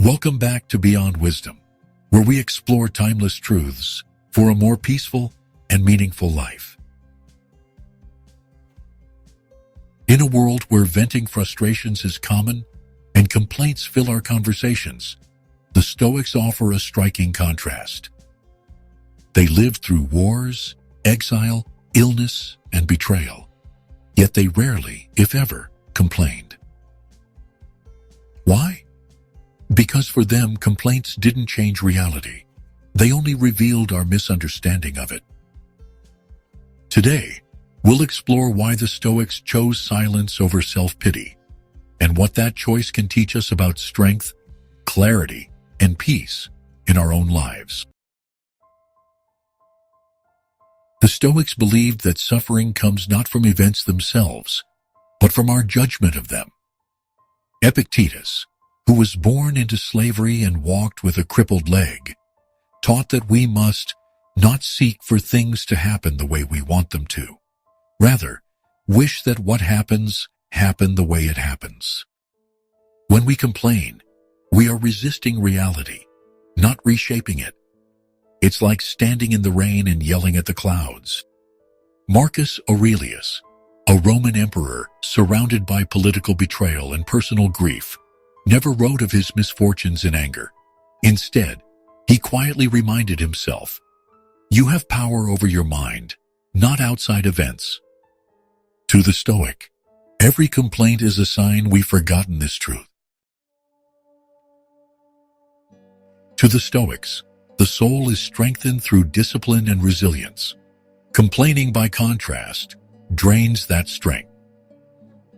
Welcome back to Beyond Wisdom, where we explore timeless truths for a more peaceful and meaningful life. In a world where venting frustrations is common and complaints fill our conversations, the Stoics offer a striking contrast. They lived through wars, exile, illness, and betrayal, yet they rarely, if ever, complained. Why? Because for them, complaints didn't change reality. They only revealed our misunderstanding of it. Today, we'll explore why the Stoics chose silence over self-pity, and what that choice can teach us about strength, clarity, and peace in our own lives. The Stoics believed that suffering comes not from events themselves, but from our judgment of them. Epictetus, who was born into slavery and walked with a crippled leg, taught that we must not seek for things to happen the way we want them to. Rather, wish that what happens happen the way it happens. When we complain, we are resisting reality, not reshaping it. It's like standing in the rain and yelling at the clouds. Marcus Aurelius, a Roman emperor surrounded by political betrayal and personal grief, never wrote of his misfortunes in anger. Instead, he quietly reminded himself, "You have power over your mind, not outside events." To the Stoic, every complaint is a sign we've forgotten this truth. To the Stoics, the soul is strengthened through discipline and resilience. Complaining, by contrast, drains that strength.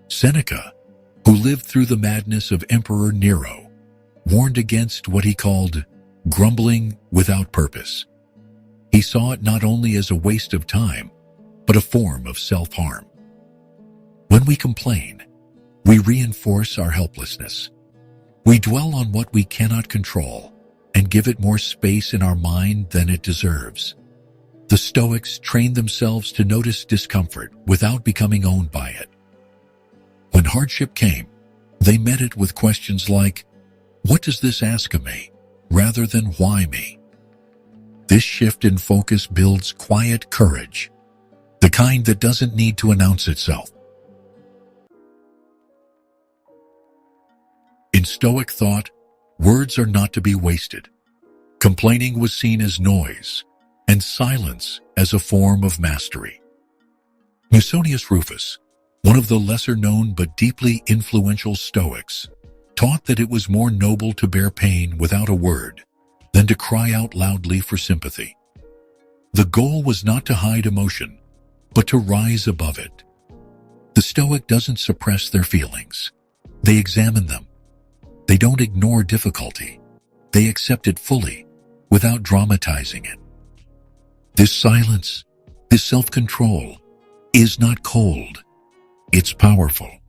Seneca, who lived through the madness of Emperor Nero, warned against what he called grumbling without purpose. He saw it not only as a waste of time, but a form of self-harm. When we complain, we reinforce our helplessness. We dwell on what we cannot control and give it more space in our mind than it deserves. The Stoics trained themselves to notice discomfort without becoming owned by it. When hardship came, they met it with questions like, "What does this ask of me?" rather than "Why me?" This shift in focus builds quiet courage, the kind that doesn't need to announce itself. In Stoic thought, words are not to be wasted. Complaining was seen as noise, and silence as a form of mastery. Musonius Rufus, one of the lesser-known but deeply influential Stoics, taught that it was more noble to bear pain without a word than to cry out loudly for sympathy. The goal was not to hide emotion, but to rise above it. The Stoic doesn't suppress their feelings. They examine them. They don't ignore difficulty. They accept it fully, without dramatizing it. This silence, this self-control, is not cold. It's powerful.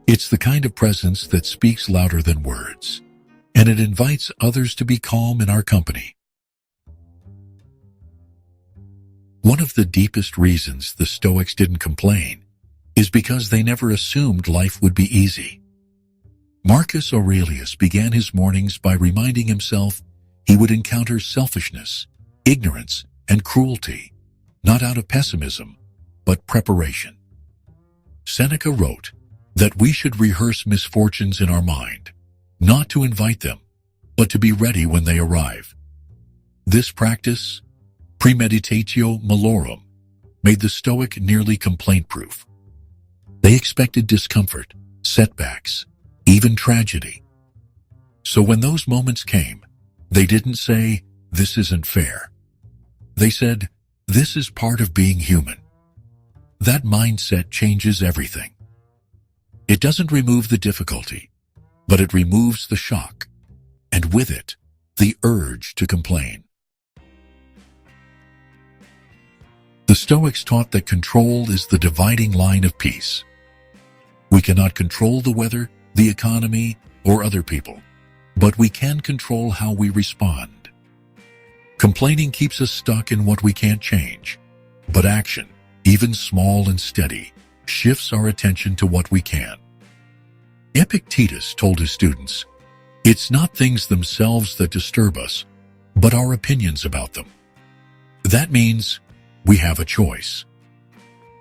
It's the kind of presence that speaks louder than words, and it invites others to be calm in our company. One of the deepest reasons the Stoics didn't complain is because they never assumed life would be easy. Marcus Aurelius began his mornings by reminding himself he would encounter selfishness, ignorance, and cruelty, not out of pessimism, but preparation. Seneca wrote that we should rehearse misfortunes in our mind, not to invite them, but to be ready when they arrive. This practice, premeditatio malorum, made the Stoic nearly complaint-proof. They expected discomfort, setbacks, even tragedy. So when those moments came, they didn't say, "This isn't fair." They said, "This is part of being human." That mindset changes everything. It doesn't remove the difficulty, but it removes the shock, and with it, the urge to complain. The Stoics taught that control is the dividing line of peace. We cannot control the weather, the economy, or other people, but we can control how we respond. Complaining keeps us stuck in what we can't change, but action, even small and steady, shifts our attention to what we can. Epictetus told his students, It's not things themselves that disturb us, but our opinions about them. That means we have a choice.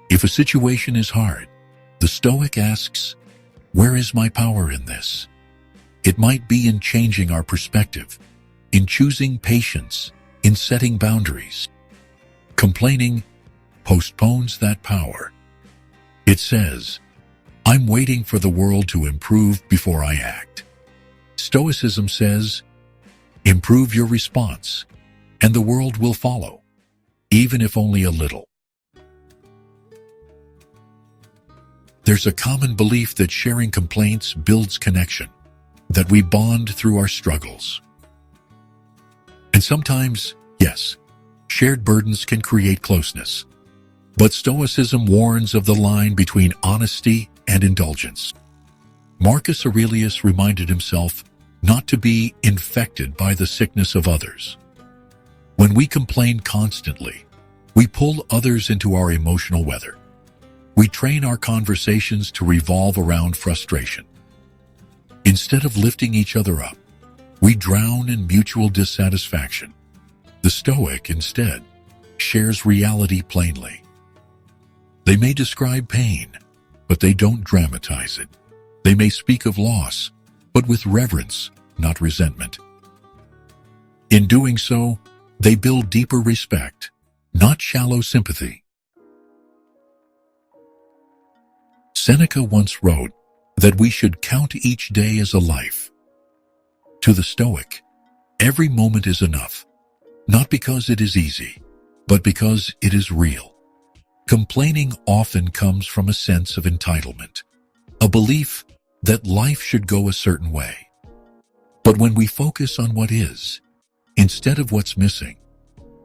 If a situation is hard, the Stoic asks, where is my power in this? It might be in changing our perspective, in choosing patience, in setting boundaries. Complaining postpones that power. It says, I'm waiting for the world to improve before I act. Stoicism says, improve your response, and the world will follow, even if only a little. There's a common belief that sharing complaints builds connection, that we bond through our struggles. And sometimes, yes, shared burdens can create closeness. But Stoicism warns of the line between honesty and indulgence. Marcus Aurelius reminded himself not to be infected by the sickness of others. When we complain constantly, we pull others into our emotional weather. We train our conversations to revolve around frustration. Instead of lifting each other up, we drown in mutual dissatisfaction. The Stoic, instead, shares reality plainly. They may describe pain, but they don't dramatize it. They may speak of loss, but with reverence, not resentment. In doing so, they build deeper respect, not shallow sympathy. Seneca once wrote that we should count each day as a life. To the Stoic, every moment is enough, not because it is easy, but because it is real. Complaining often comes from a sense of entitlement, a belief that life should go a certain way. But when we focus on what is, instead of what's missing,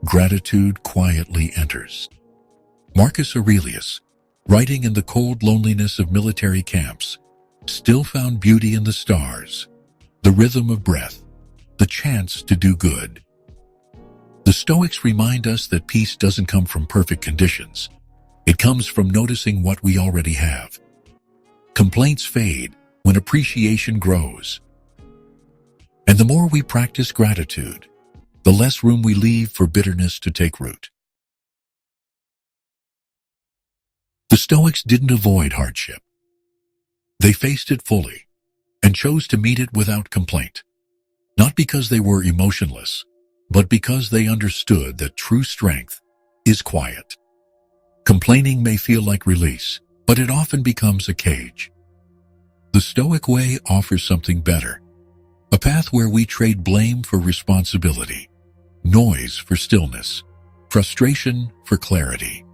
gratitude quietly enters. Marcus Aurelius, writing in the cold loneliness of military camps, still found beauty in the stars, the rhythm of breath, the chance to do good. The Stoics remind us that peace doesn't come from perfect conditions. It comes from noticing what we already have. Complaints fade when appreciation grows. And the more we practice gratitude, the less room we leave for bitterness to take root. The Stoics didn't avoid hardship. They faced it fully and chose to meet it without complaint, not because they were emotionless, but because they understood that true strength is quiet. Complaining may feel like release, but it often becomes a cage. The Stoic way offers something better, a path where we trade blame for responsibility, noise for stillness, frustration for clarity.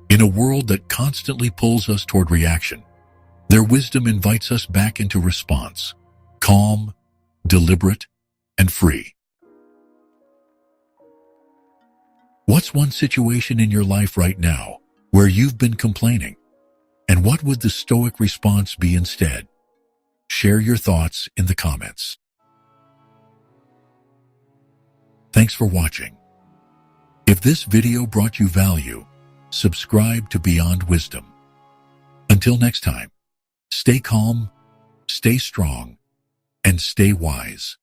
In a world that constantly pulls us toward reaction, their wisdom invites us back into response, calm, deliberate, and free. What's one situation in your life right now where you've been complaining? And what would the Stoic response be instead? Share your thoughts in the comments. Thanks for watching. If this video brought you value, subscribe to Beyond Wisdom. Until next time, stay calm, stay strong, and stay wise.